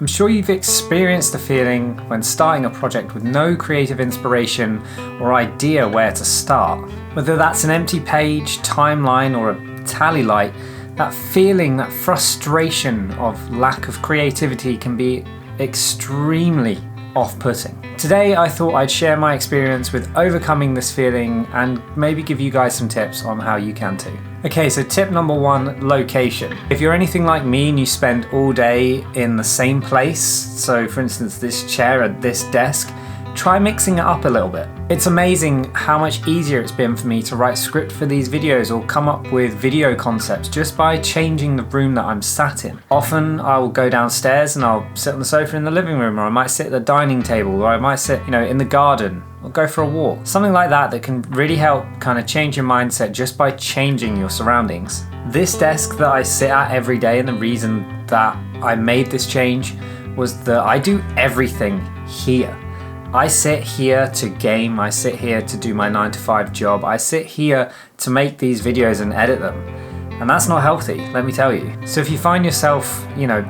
I'm sure you've experienced the feeling when starting a project with no creative inspiration or idea where to start. Whether that's an empty page, timeline, or a tally light, that feeling, that frustration of lack of creativity can be extremely off-putting. Today I thought I'd share my experience with overcoming this feeling and maybe give you guys some tips on how you can too. Okay, so tip number one, location. If you're anything like me and you spend all day in the same place, so for instance this chair at this desk, try mixing it up a little bit. It's amazing how much easier it's been for me to write script for these videos or come up with video concepts just by changing the room that I'm sat in. Often I will go downstairs and I'll sit on the sofa in the living room, or I might sit at the dining table, or I might sit, in the garden, or go for a walk. Something like that can really help kind of change your mindset just by changing your surroundings. This desk that I sit at every day, and the reason that I made this change was that I do everything here. I sit here to game, I sit here to do my 9-to-5 job, I sit here to make these videos and edit them. And that's not healthy, let me tell you. So if you find yourself,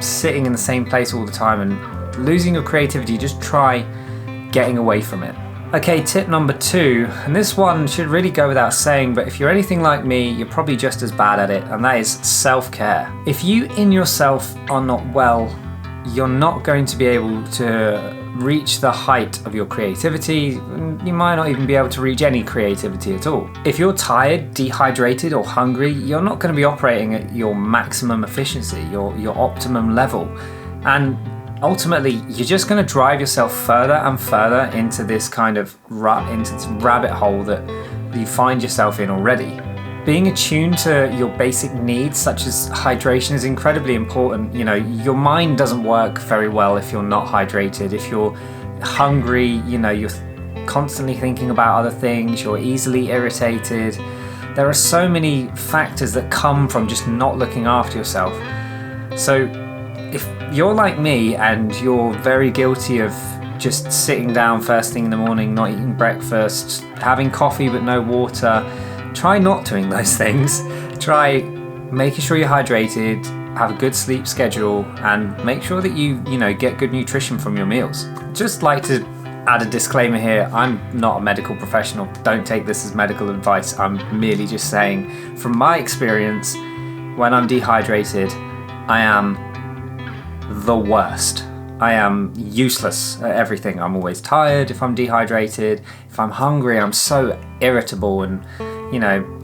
sitting in the same place all the time and losing your creativity, just try getting away from it. Okay, tip number two, and this one should really go without saying, but if you're anything like me, you're probably just as bad at it, and that is self-care. If you in yourself are not well, you're not going to be able to reach the height of your creativity. You might not even be able to reach any creativity at all. If you're tired, dehydrated, or hungry, you're not going to be operating at your maximum efficiency, your optimum level. And ultimately, you're just going to drive yourself further and further into this kind of rut, into this rabbit hole that you find yourself in already. Being attuned to your basic needs, such as hydration, is incredibly important. Your mind doesn't work very well if you're not hydrated. If you're hungry, you're constantly thinking about other things, you're easily irritated. There are so many factors that come from just not looking after yourself. So if you're like me and you're very guilty of just sitting down first thing in the morning, not eating breakfast, having coffee but no water, try not doing those things. Try making sure you're hydrated, have a good sleep schedule, and make sure that you get good nutrition from your meals. Just like to add a disclaimer here, I'm not a medical professional. Don't take this as medical advice. I'm merely just saying, from my experience, when I'm dehydrated, I am the worst. I am useless at everything. I'm always tired if I'm dehydrated. If I'm hungry, I'm so irritable, and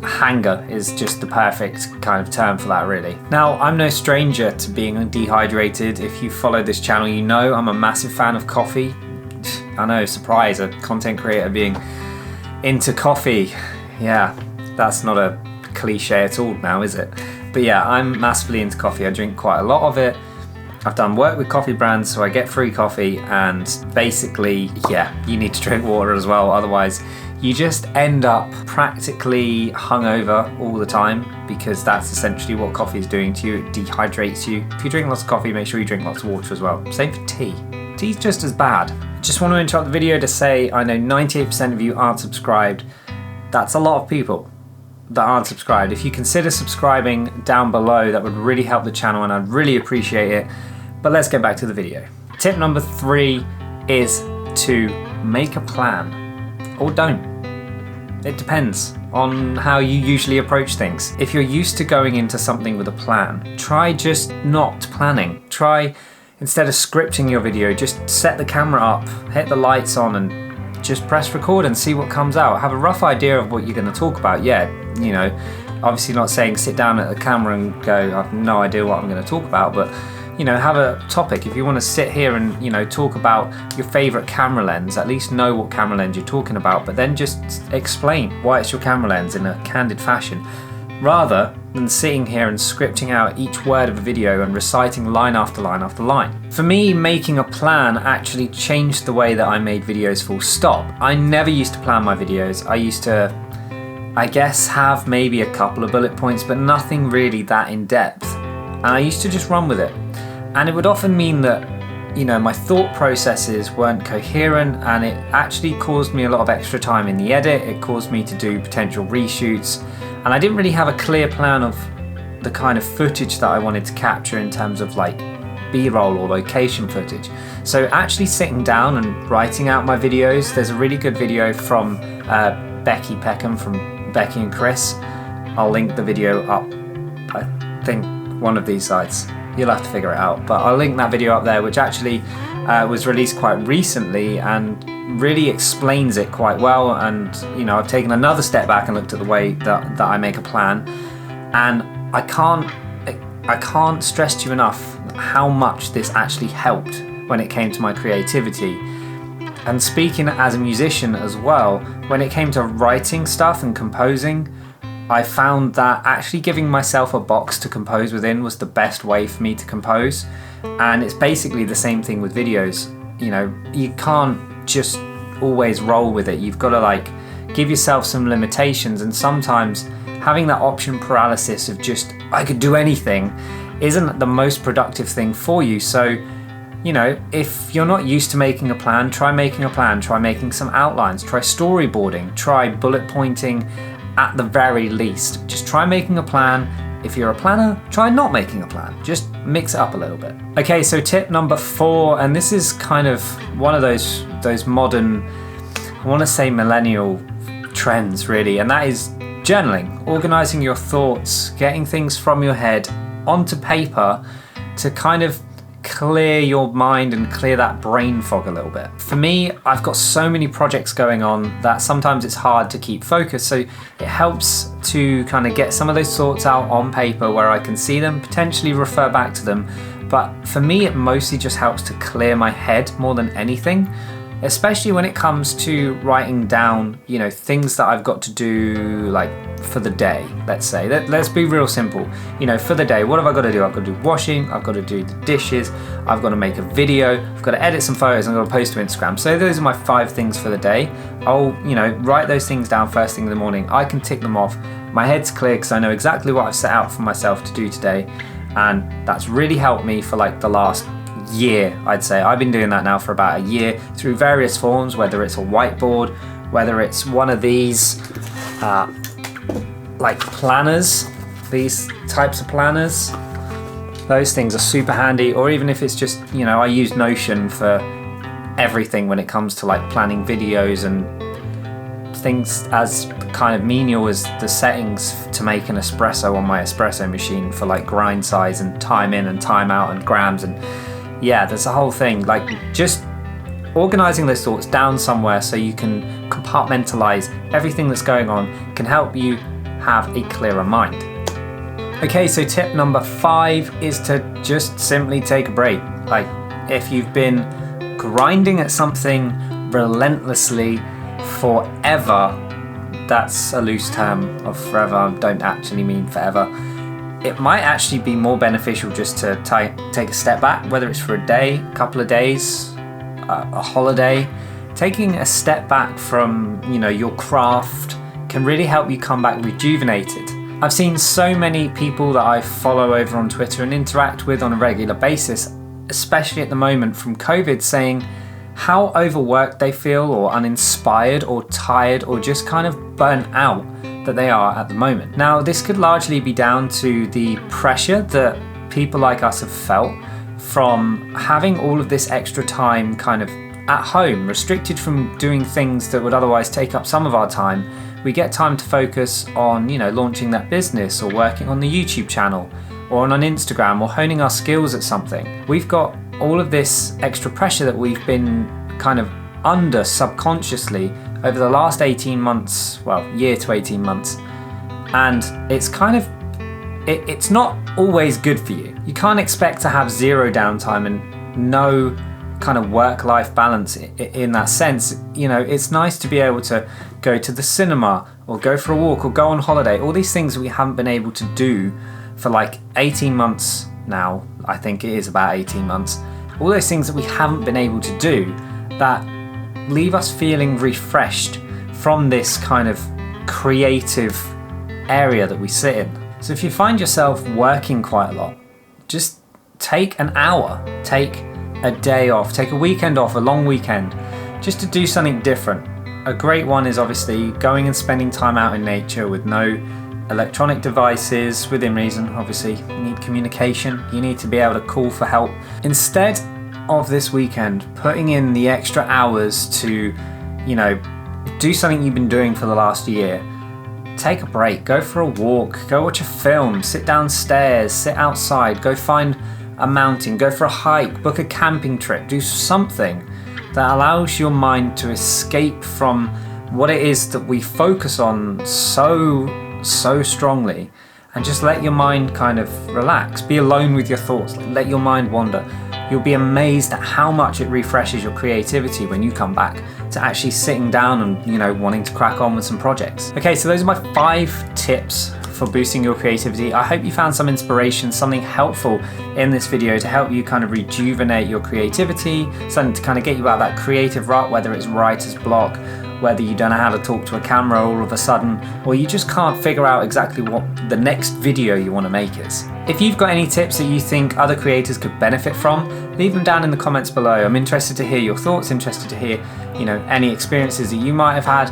hanger is just the perfect kind of term for that, really. Now, I'm no stranger to being dehydrated. If you follow this channel, you know I'm a massive fan of coffee. I know, surprise, a content creator being into coffee. Yeah, that's not a cliche at all now, is it? But yeah, I'm massively into coffee. I drink quite a lot of it. I've done work with coffee brands, so I get free coffee, and basically, you need to drink water as well, otherwise you just end up practically hungover all the time, because that's essentially what coffee is doing to you. It dehydrates you. If you drink lots of coffee, make sure you drink lots of water as well. Same for tea. Tea's just as bad. Just want to interrupt the video to say I know 98% of you aren't subscribed. That's a lot of people that aren't subscribed. If you consider subscribing down below, that would really help the channel and I'd really appreciate it. But let's get back to the video. Tip number 3 is to make a plan, or don't. It depends on how you usually approach things. If you're used to going into something with a plan, try just not planning. Try, instead of scripting your video, just set the camera up, hit the lights on, and just press record and see what comes out. Have a rough idea of what you're going to talk about. Obviously not saying sit down at the camera and go, I have no idea what I'm going to talk about, but have a topic. If you want to sit here and talk about your favorite camera lens, at least know what camera lens you're talking about, but then just explain why it's your camera lens in a candid fashion, rather than sitting here and scripting out each word of a video and reciting line after line after line. For me, making a plan actually changed the way that I made videos, full stop. I never used to plan my videos. I used to, I guess, have maybe a couple of bullet points, but nothing really that in depth. And I used to just run with it. And it would often mean that, my thought processes weren't coherent, and it actually caused me a lot of extra time in the edit. It caused me to do potential reshoots, and I didn't really have a clear plan of the kind of footage that I wanted to capture in terms of B-roll or location footage. So actually sitting down and writing out my videos, there's a really good video from Becky Peckham from Becky and Chris. I'll link the video up, I think one of these sites. You'll have to figure it out, but I'll link that video up there, which actually was released quite recently and really explains it quite well. And I've taken another step back and looked at the way that I make a plan, and I can't stress to you enough how much this actually helped when it came to my creativity. And speaking as a musician as well, when it came to writing stuff and composing, I found that actually giving myself a box to compose within was the best way for me to compose. And it's basically the same thing with videos. You can't just always roll with it. You've got to give yourself some limitations, and sometimes having that option paralysis of just, I could do anything, isn't the most productive thing for you. So, if you're not used to making a plan, try making a plan, try making some outlines, try storyboarding, try bullet pointing. At the very least, just try making a plan. If you're a planner, try not making a plan. Just mix it up a little bit. Okay, so tip number 4, and this is kind of one of those modern, I want to say millennial trends really, and that is journaling, organizing your thoughts, getting things from your head onto paper to kind of clear your mind and clear that brain fog a little bit. For me, I've got so many projects going on that sometimes it's hard to keep focused, so it helps to kind of get some of those thoughts out on paper where I can see them, potentially refer back to them. But for me, it mostly just helps to clear my head more than anything, especially when it comes to writing down, things that I've got to do, for the day, let's say. Let's be real simple. For the day, what have I got to do? I've got to do washing, I've got to do the dishes, I've got to make a video, I've got to edit some photos, and I've got to post to Instagram. So those are my 5 things for the day. I'll, write those things down first thing in the morning. I can tick them off. My head's clear because I know exactly what I've set out for myself to do today. And that's really helped me for the last year, I'd say. I've been doing that now for about a year through various forms, whether it's a whiteboard, whether it's one of these planners, these types of planners. Those things are super handy, or even if it's just, I use Notion for everything when it comes to planning videos and things as kind of menial as the settings to make an espresso on my espresso machine for grind size and time in and time out and grams, and yeah, there's a whole thing. Just organizing those thoughts down somewhere so you can compartmentalize everything that's going on can help you have a clearer mind. Okay, so tip number 5 is to just simply take a break. If you've been grinding at something relentlessly forever, that's a loose term of forever, I don't actually mean forever. It might actually be more beneficial just to take a step back, whether it's for a day, a couple of days, a holiday. Taking a step back from, your craft can really help you come back rejuvenated. I've seen so many people that I follow over on Twitter and interact with on a regular basis, especially at the moment from COVID, saying how overworked they feel, or uninspired, or tired, or just kind of burnt out that they are at the moment. Now, this could largely be down to the pressure that people like us have felt from having all of this extra time kind of at home, restricted from doing things that would otherwise take up some of our time. We get time to focus on, launching that business, or working on the YouTube channel, or on Instagram, or honing our skills at something. We've got all of this extra pressure that we've been kind of under subconsciously over the last 18 months, year to 18 months. And it's kind of, it's not always good for you. You can't expect to have zero downtime and no kind of work-life balance in that sense. It's nice to be able to go to the cinema, or go for a walk, or go on holiday. All these things we haven't been able to do for 18 months now. I think it is about 18 months. All those things that we haven't been able to do that leave us feeling refreshed from this kind of creative area that we sit in. So if you find yourself working quite a lot, just take an hour, take a day off, take a weekend off, a long weekend, just to do something different. A great one is obviously going and spending time out in nature with no electronic devices, within reason, obviously. You need communication, you need to be able to call for help. Instead of this weekend putting in the extra hours to, do something you've been doing for the last year, take a break, go for a walk, go watch a film, sit downstairs, sit outside, go find a mountain, go for a hike, book a camping trip, do something that allows your mind to escape from what it is that we focus on so strongly, and just let your mind kind of relax. Be alone with your thoughts, let your mind wander. You'll be amazed at how much it refreshes your creativity when you come back to actually sitting down and wanting to crack on with some projects. Okay, so those are my 5 tips for boosting your creativity. I hope you found some inspiration, something helpful in this video to help you kind of rejuvenate your creativity, something to kind of get you out of that creative rut, whether it's writer's block, whether you don't know how to talk to a camera all of a sudden, or you just can't figure out exactly what the next video you want to make is. If you've got any tips that you think other creators could benefit from, leave them down in the comments below. I'm interested to hear your thoughts, interested to hear, any experiences that you might have had.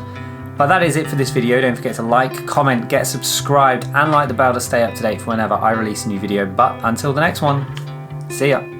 But that is it for this video. Don't forget to like, comment, get subscribed, and light the bell to stay up to date for whenever I release a new video. But until the next one, see ya.